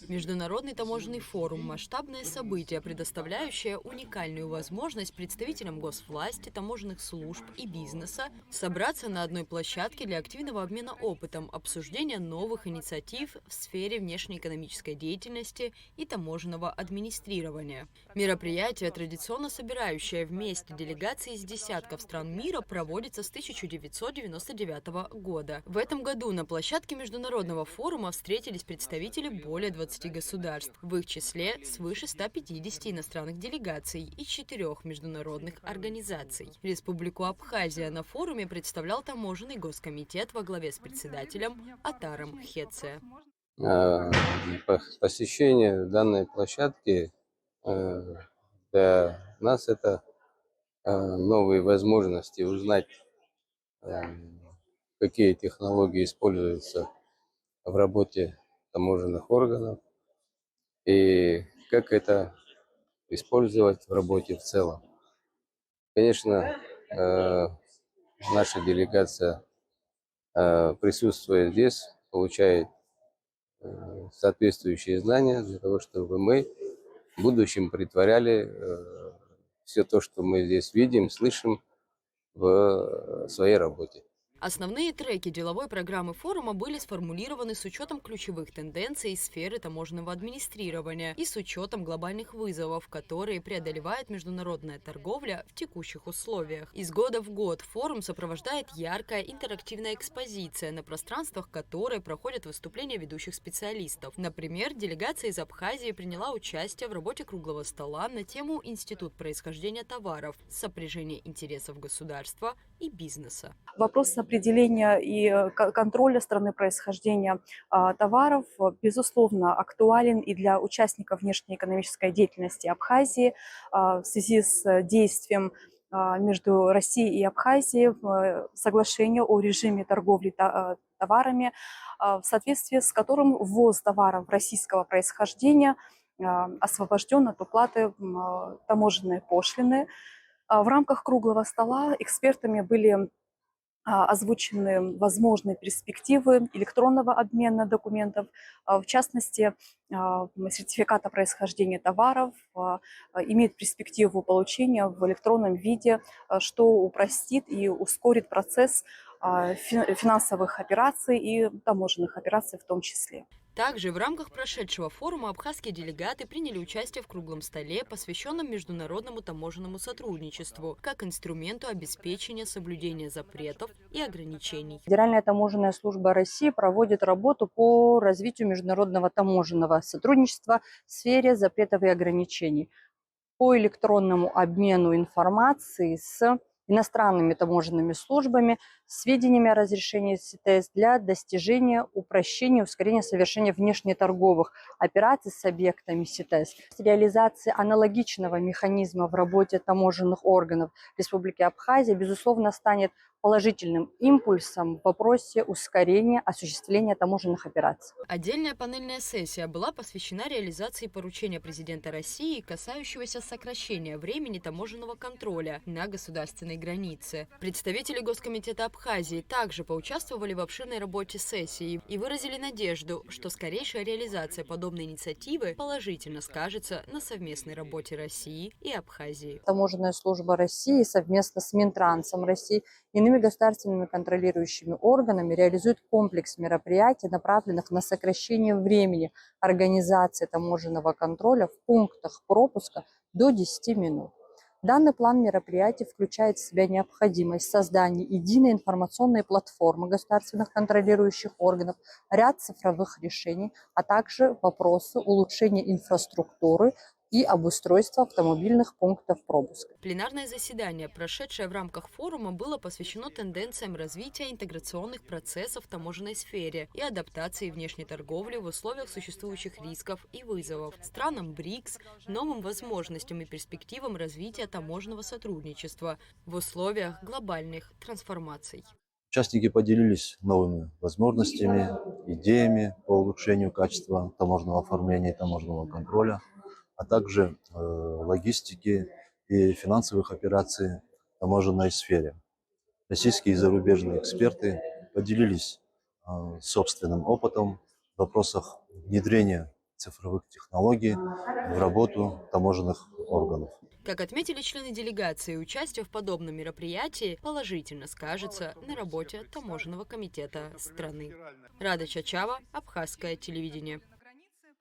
Международный таможенный форум – масштабное событие, предоставляющее уникальную возможность представителям госвласти, таможенных служб и бизнеса собраться на одной площадке для активного обмена опытом, обсуждения новых инициатив в сфере внешнеэкономической деятельности и таможенного администрирования. Мероприятие, традиционно собирающее вместе делегации из десятков стран мира, проводится с 1999 года. В этом году на площадке Международного форума встретились представители более 20 государств, в их числе свыше 150 иностранных делегаций и 4 международных организаций. Республику Абхазия на форуме представлял таможенный госкомитет во главе с председателем Атаром Хеце. Посещение данной площадки для нас это новые возможности узнать, какие технологии используются в работе таможенных органов и как это использовать в работе в целом. Конечно, наша делегация, присутствуя здесь, получает соответствующие знания для того, чтобы мы в будущем претворяли все то, что мы здесь видим, слышим в своей работе. Основные треки деловой программы форума были сформулированы с учетом ключевых тенденций сферы таможенного администрирования и с учетом глобальных вызовов, которые преодолевает международная торговля в текущих условиях. Из года в год форум сопровождает яркая интерактивная экспозиция, на пространствах которой проходят выступления ведущих специалистов. Например, делегация из Абхазии приняла участие в работе круглого стола на тему «Институт происхождения товаров. Сопряжение интересов государства и бизнеса». Вопрос определения и контроля страны происхождения товаров, безусловно, актуален и для участников внешнеэкономической деятельности Абхазии в связи с действием между Россией и Абхазией соглашения о режиме торговли товарами, в соответствии с которым ввоз товаров российского происхождения освобожден от уплаты таможенной пошлины. В рамках круглого стола экспертами были озвучены возможные перспективы электронного обмена документов, в частности, сертификата происхождения товаров имеет перспективу получения в электронном виде, что упростит и ускорит процесс финансовых операций и таможенных операций в том числе. Также в рамках прошедшего форума абхазские делегаты приняли участие в круглом столе, посвященном международному таможенному сотрудничеству, как инструменту обеспечения соблюдения запретов и ограничений. Федеральная таможенная служба России проводит работу по развитию международного таможенного сотрудничества в сфере запретов и ограничений, по электронному обмену информации с иностранными таможенными службами, сведениями о разрешении СИТЕС для достижения упрощения и ускорения совершения внешнеторговых операций с объектами СИТЕС. Реализация аналогичного механизма в работе таможенных органов Республики Абхазия, безусловно, станет положительным импульсом в вопросе ускорения осуществления таможенных операций. Отдельная панельная сессия была посвящена реализации поручения президента России, касающегося сокращения времени таможенного контроля на государственной границе. Представители Госкомитета Абхазии также поучаствовали в обширной работе сессии и выразили надежду, что скорейшая реализация подобной инициативы положительно скажется на совместной работе России и Абхазии. Таможенная служба России совместно с Минтрансом России и иными государственными контролирующими органами реализует комплекс мероприятий, направленных на сокращение времени организации таможенного контроля в пунктах пропуска до 10 минут. Данный план мероприятий включает в себя необходимость создания единой информационной платформы государственных контролирующих органов, ряд цифровых решений, а также вопросы улучшения инфраструктуры и обустройства автомобильных пунктов пропуска. Пленарное заседание, прошедшее в рамках форума, было посвящено тенденциям развития интеграционных процессов в таможенной сфере и адаптации внешней торговли в условиях существующих рисков и вызовов, странам БРИКС, новым возможностям и перспективам развития таможенного сотрудничества в условиях глобальных трансформаций. Участники поделились новыми возможностями, идеями по улучшению качества таможенного оформления и таможенного контроля, а также логистики и финансовых операций в таможенной сфере. Российские и зарубежные эксперты поделились собственным опытом в вопросах внедрения цифровых технологий в работу таможенных органов. Как отметили члены делегации, участие в подобном мероприятии положительно скажется на работе таможенного комитета страны. Рада Чачава, Абхазское телевидение.